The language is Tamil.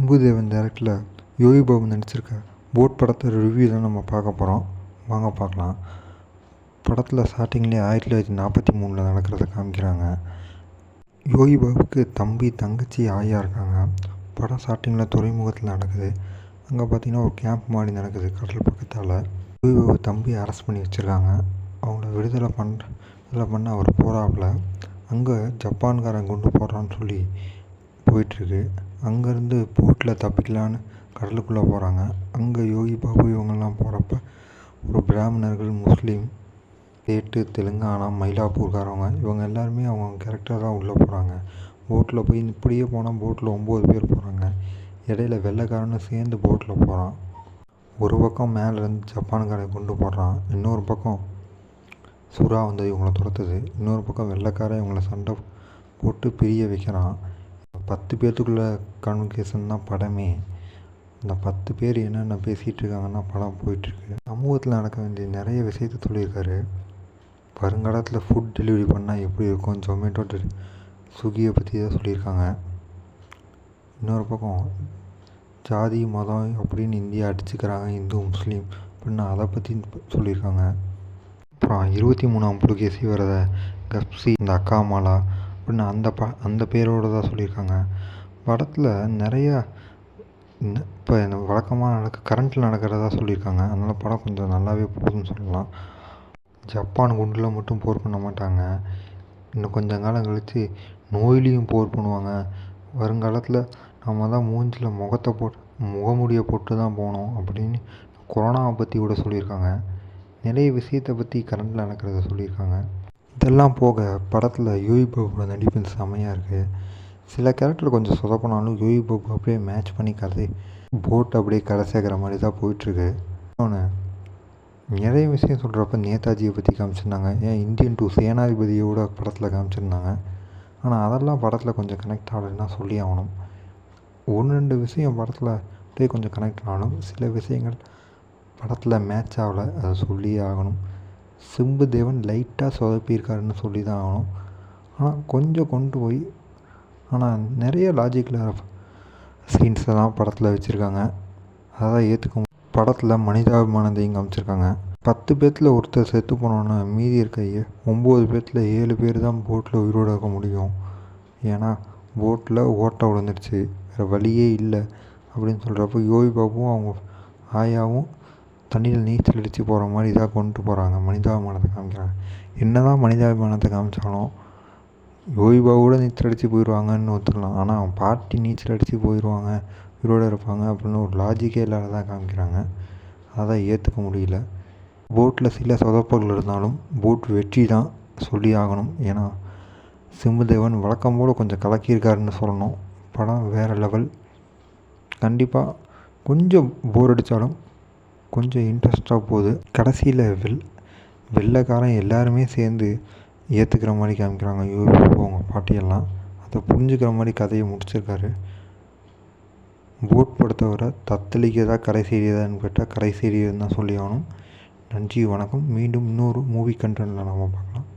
சிம்புதேவன் டேரக்டில் யோகி பாபு நடிச்சிருக்க போட் படத்தை ரிவ்யூ தான் நம்ம பார்க்க போகிறோம். வாங்க பார்க்கலாம். படத்தில் ஸ்டார்டிங்லேயே 1943 நடக்கிறத காமிக்கிறாங்க. யோகி பாபுக்கு தம்பி தங்கச்சி ஆயா இருக்காங்க. படம் ஸ்டார்டிங்கில் துறைமுகத்தில் நடக்குது. அங்கே பார்த்திங்கன்னா ஒரு கேம்ப் மாதிரி நடக்குது கடல் பக்கத்தால். யோகி பாபு தம்பி அரெஸ்ட் பண்ணி வச்சுருக்காங்க. அவங்கள விடுதலை பண்ண அவர் போகிறாப்புல. அங்கே ஜப்பான்காரன் குண்டு போடுறான்னு சொல்லி போயிட்டுருக்கு. அங்கேருந்து போட்டில் தப்பிக்கலான்னு கடலுக்குள்ளே போகிறாங்க. அங்கே யோகி பாபு இவங்கெல்லாம் போகிறப்ப ஒரு பிராமணர்கள், முஸ்லீம், ஸ்டேட்டு, தெலுங்கானா, மயிலாப்பூர்காரவங்க இவங்க எல்லாருமே அவங்க கேரக்டர் தான் உள்ளே போகிறாங்க. போட்டில் போய் இப்படியே போனால் போட்டில் 9 பேர் போகிறாங்க. இடையில வெள்ளைக்காரனும் சேர்ந்து போட்டில் போகிறான். ஒரு பக்கம் மேலேருந்து ஜப்பான்காரன் கொண்டு போடுறான், இன்னொரு பக்கம் சுறா வந்து இவங்கள துரத்துது, இன்னொரு பக்கம் வெள்ளைக்காரன் இவங்கள சண்டை போட்டு பிரிய வைக்கிறான். 10 பேர்த்துக்குள்ள கம்யூனிகேஷன் தான் படமே. இந்த 10 பேர் என்னென்ன பேசிகிட்டு இருக்காங்கன்னா படம் போயிட்டுருக்கு. சமூகத்தில் நடக்க வேண்டிய நிறைய விஷயத்த சொல்லியிருக்காரு. வருங்காலத்தில் ஃபுட் டெலிவரி பண்ணால் எப்படி இருக்கும், ஜொமேட்டோ, ஸ்விக்கியை பற்றி தான் சொல்லியிருக்காங்க. இன்னொரு பக்கம் ஜாதி மதம் அப்படின்னு இந்தியா அடிச்சுக்கிறாங்க, இந்து முஸ்லீம் அப்படின்னு அதை பற்றி சொல்லியிருக்காங்க. அப்புறம் 23ஆம் புலிகேசி வரத கப்சி, இந்த அக்கா மாலா அப்படின்னு அந்த பேரோடு தான் சொல்லியிருக்காங்க. படத்தில் நிறையா இப்போ வழக்கமாக கரண்ட்டில் நடக்கிறதா சொல்லியிருக்காங்க. அதனால் படம் கொஞ்சம் நல்லாவே போகுதுன்னு சொல்லலாம். ஜப்பான் குண்டில் மட்டும் போர் பண்ண மாட்டாங்க, இன்னும் கொஞ்சம் காலம் கழித்து நோயிலையும் போர் பண்ணுவாங்க. வருங்காலத்தில் நம்ம தான் மூஞ்சில் முகமூடியை போட்டு தான் போகணும் அப்படின்னு கொரோனாவை பற்றி கூட சொல்லியிருக்காங்க. நிறைய விஷயத்தை பற்றி கரண்ட்டில் நடக்கிறத சொல்லியிருக்காங்க. இதெல்லாம் போக படத்தில் யோகி பாபுவோட நடிப்பு செமையாக இருக்குது. சில கேரக்டர் கொஞ்சம் சொதப்பினாலும் யோகி பாபு அப்படியே மேட்ச் பண்ணி போட் அப்படியே கரை சேர்க்குற மாதிரி தான் போயிட்டுருக்கு. இன்னொன்று நிறைய விஷயம் சொல்கிறப்ப நேதாஜியை பற்றி காமிச்சிருந்தாங்க. ஏன் இந்தியன் 2 சேனாதிபதியோட படத்தில் காமிச்சிருந்தாங்க. ஆனால் அதெல்லாம் படத்தில் கொஞ்சம் கனெக்ட் ஆகலைன்னா சொல்லி ஆகணும். 1-2 விஷயம் படத்தில் அப்படியே கொஞ்சம் கனெக்ட் ஆகணும். சில விஷயங்கள் படத்தில் மேட்ச் ஆகலை, அதை சொல்லியே ஆகணும். சிம்புதேவன் லைட்டாக சொதப்பியிருக்காருன்னு சொல்லி தான் ஆகணும். ஆனால் கொஞ்சம் கொண்டு போய் ஆனால் நிறைய லாஜிக்கில் சீன்ஸை தான் படத்தில் வச்சுருக்காங்க. அதான் ஏற்றுக்க படத்தில் மனிதாபிமானத்தையும் காமிச்சிருக்காங்க. 10 பேர்த்தில் ஒருத்தர் செத்து போனோன்னா மீதி இருக்க 9 பேர்த்தில் 7 பேர் தான் போட்டில் உயிரோடு இருக்க முடியும். ஏன்னா போட்டில் ஓட்டை விழுந்துருச்சு, வேறு வழியே இல்லை அப்படின்னு சொல்கிறப்போ யோகி பாபுவும் அவங்க ஆயாவும் தண்ணியில் நீச்சல் அடித்து போகிற மாதிரி தான் கொண்டு போகிறாங்க. மனிதாபிமானத்தை காமிக்கிறாங்க. என்ன தான் மனிதாபிமானத்தை காமிச்சாலும் யோகி பாபு கூட நீச்சல் அடித்து போயிடுவாங்கன்னு ஒத்துக்கலாம். ஆனால் அவன் பாட்டி நீச்சல் அடித்து போயிடுவாங்க, உயிரோடு இருப்பாங்க அப்படின்னு ஒரு லாஜிக்கே இல்லாததான் காமிக்கிறாங்க. அதை ஏற்றுக்க முடியல. போட்டில் சில சொதப்பல்கள் இருந்தாலும் போட் வெற்றி தான் சொல்லி ஆகணும். ஏன்னா சிம்புதேவன் வழக்கம் போல் கொஞ்சம் கலக்கியிருக்காருன்னு சொல்லணும். படம் வேறு லெவல். கண்டிப்பாக கொஞ்சம் போர் அடித்தாலும் கொஞ்சம் இன்ட்ரெஸ்டாக போகுது. கடைசியில் வெள்ளைக்காரன் எல்லாருமே சேர்ந்து ஏற்றுக்கிற மாதிரி காமிக்கிறாங்க. யோகி பாபு அவங்க பாட்டியெல்லாம் அதை புரிஞ்சுக்கிற மாதிரி கதையை முடிச்சிருக்காரு. போட் படத்தை வர தத்தளிக்கதா கரை சேரியதான்னு கேட்டால் கரை சேரியதுன்னு தான் சொல்லி ஆகணும். நன்றி, வணக்கம். மீண்டும் இன்னொரு மூவி கண்டென்ட்டில் நம்ம பார்க்கலாம்.